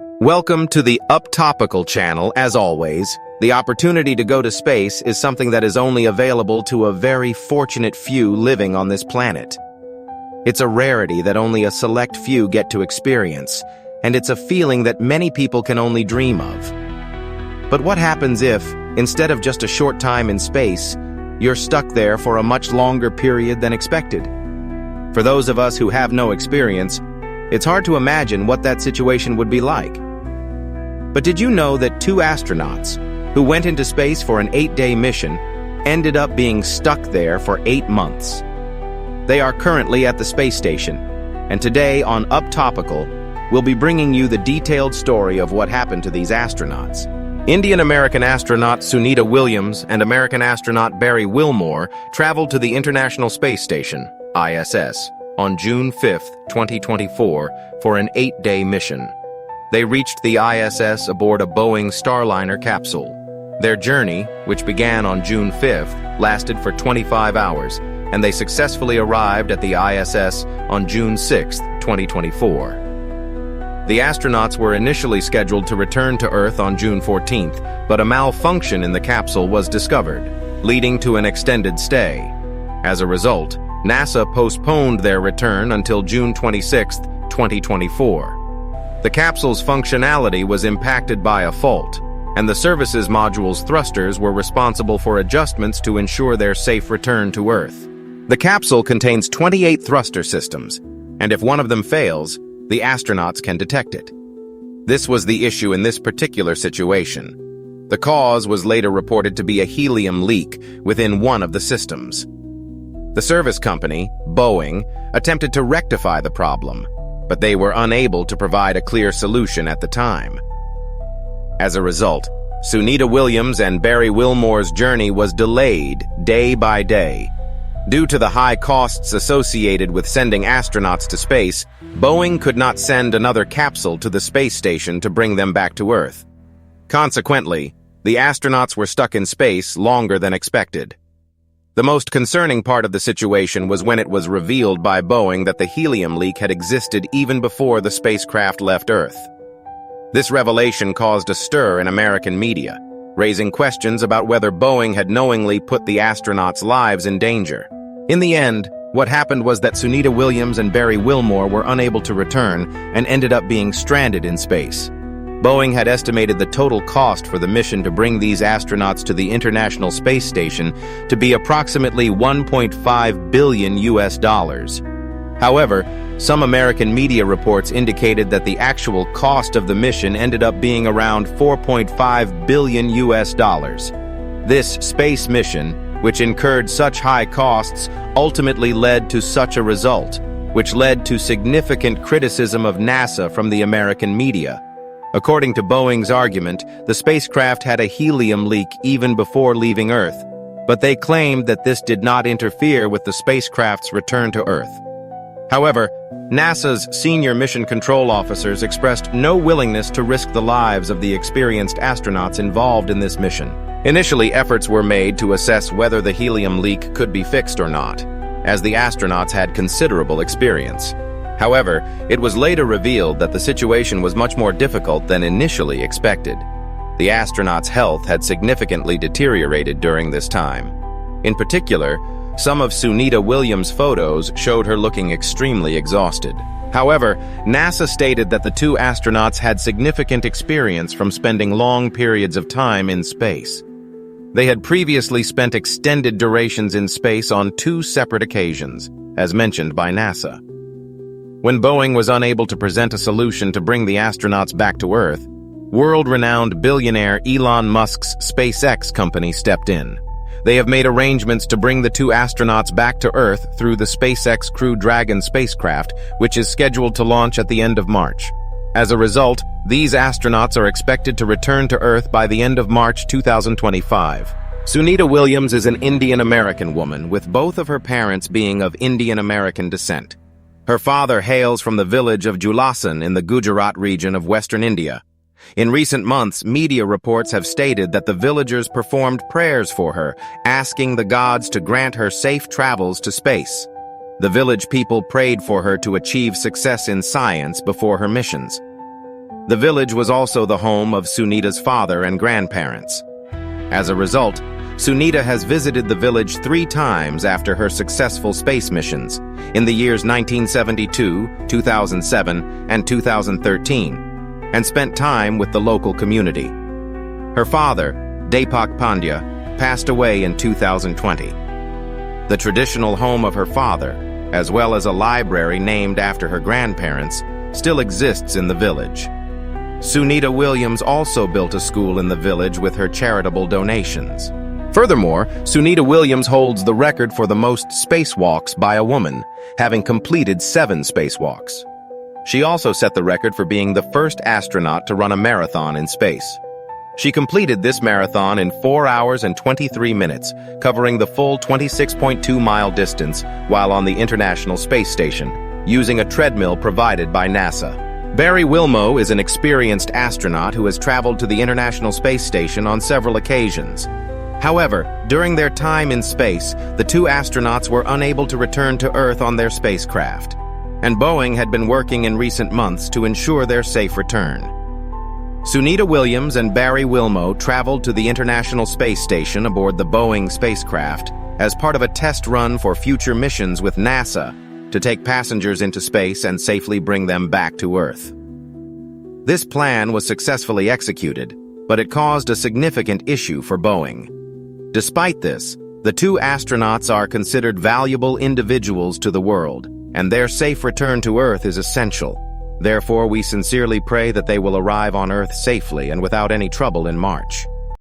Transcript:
Welcome to the Uptopical channel. As always, the opportunity to go to space is something that is only available to a very fortunate few living on this planet. It's a rarity that only a select few get to experience, and it's a feeling that many people can only dream of. But what happens if, instead of just a short time in space, you're stuck there for a much longer period than expected? For those of us who have no experience, it's hard to imagine what that situation would be like. But did you know that 2 astronauts, who went into space for an 8-day mission, ended up being stuck there for 8 months? They are currently at the space station, and today on Uptopical, we'll be bringing you the detailed story of what happened to these astronauts. Indian-American astronaut Sunita Williams and American astronaut Barry Wilmore traveled to the International Space Station, ISS, on June 5, 2024, for an 8-day mission. They reached the ISS aboard a Boeing Starliner capsule. Their journey, which began on June 5th, lasted for 25 hours, and they successfully arrived at the ISS on June 6, 2024. The astronauts were initially scheduled to return to Earth on June 14th, but a malfunction in the capsule was discovered, leading to an extended stay. As a result, NASA postponed their return until June 26, 2024. The capsule's functionality was impacted by a fault, and the services module's thrusters were responsible for adjustments to ensure their safe return to Earth. The capsule contains 28 thruster systems, and if one of them fails, the astronauts can detect it. This was the issue in this particular situation. The cause was later reported to be a helium leak within one of the systems. The service company, Boeing, attempted to rectify the problem, but they were unable to provide a clear solution at the time. As a result, Sunita Williams and Barry Wilmore's journey was delayed day by day. Due to the high costs associated with sending astronauts to space, Boeing could not send another capsule to the space station to bring them back to Earth. Consequently, the astronauts were stuck in space longer than expected. The most concerning part of the situation was when it was revealed by Boeing that the helium leak had existed even before the spacecraft left Earth. This revelation caused a stir in American media, raising questions about whether Boeing had knowingly put the astronauts' lives in danger. In the end, what happened was that Sunita Williams and Barry Wilmore were unable to return and ended up being stranded in space. Boeing had estimated the total cost for the mission to bring these astronauts to the International Space Station to be approximately $1.5 billion. However, some American media reports indicated that the actual cost of the mission ended up being around $4.5 billion. This space mission, which incurred such high costs, ultimately led to such a result, which led to significant criticism of NASA from the American media. According to Boeing's argument, the spacecraft had a helium leak even before leaving Earth, but they claimed that this did not interfere with the spacecraft's return to Earth. However, NASA's senior mission control officers expressed no willingness to risk the lives of the experienced astronauts involved in this mission. Initially, efforts were made to assess whether the helium leak could be fixed or not, as the astronauts had considerable experience. However, it was later revealed that the situation was much more difficult than initially expected. The astronauts' health had significantly deteriorated during this time. In particular, some of Sunita Williams' photos showed her looking extremely exhausted. However, NASA stated that the 2 astronauts had significant experience from spending long periods of time in space. They had previously spent extended durations in space on 2 separate occasions, as mentioned by NASA. When Boeing was unable to present a solution to bring the astronauts back to Earth, world-renowned billionaire Elon Musk's SpaceX company stepped in. They have made arrangements to bring the 2 astronauts back to Earth through the SpaceX Crew Dragon spacecraft, which is scheduled to launch at the end of March. As a result, these astronauts are expected to return to Earth by the end of March 2025. Sunita Williams is an Indian-American woman, with both of her parents being of Indian-American descent. Her father hails from the village of Julasan in the Gujarat region of Western India. In recent months, media reports have stated that the villagers performed prayers for her, asking the gods to grant her safe travels to space. The village people prayed for her to achieve success in science before her missions. The village was also the home of Sunita's father and grandparents. As a result, Sunita has visited the village 3 times after her successful space missions, in the years 1972, 2007, and 2013, and spent time with the local community. Her father, Deepak Pandya, passed away in 2020. The traditional home of her father, as well as a library named after her grandparents, still exists in the village. Sunita Williams also built a school in the village with her charitable donations. Furthermore, Sunita Williams holds the record for the most spacewalks by a woman, having completed 7 spacewalks. She also set the record for being the first astronaut to run a marathon in space. She completed this marathon in 4 hours and 23 minutes, covering the full 26.2-mile distance while on the International Space Station, using a treadmill provided by NASA. Barry Wilmow is an experienced astronaut who has traveled to the International Space Station on several occasions. However, during their time in space, the 2 astronauts were unable to return to Earth on their spacecraft, and Boeing had been working in recent months to ensure their safe return. Sunita Williams and Barry Wilmow traveled to the International Space Station aboard the Boeing spacecraft as part of a test run for future missions with NASA to take passengers into space and safely bring them back to Earth. This plan was successfully executed, but it caused a significant issue for Boeing. Despite this, the 2 astronauts are considered valuable individuals to the world, and their safe return to Earth is essential. Therefore, we sincerely pray that they will arrive on Earth safely and without any trouble in March.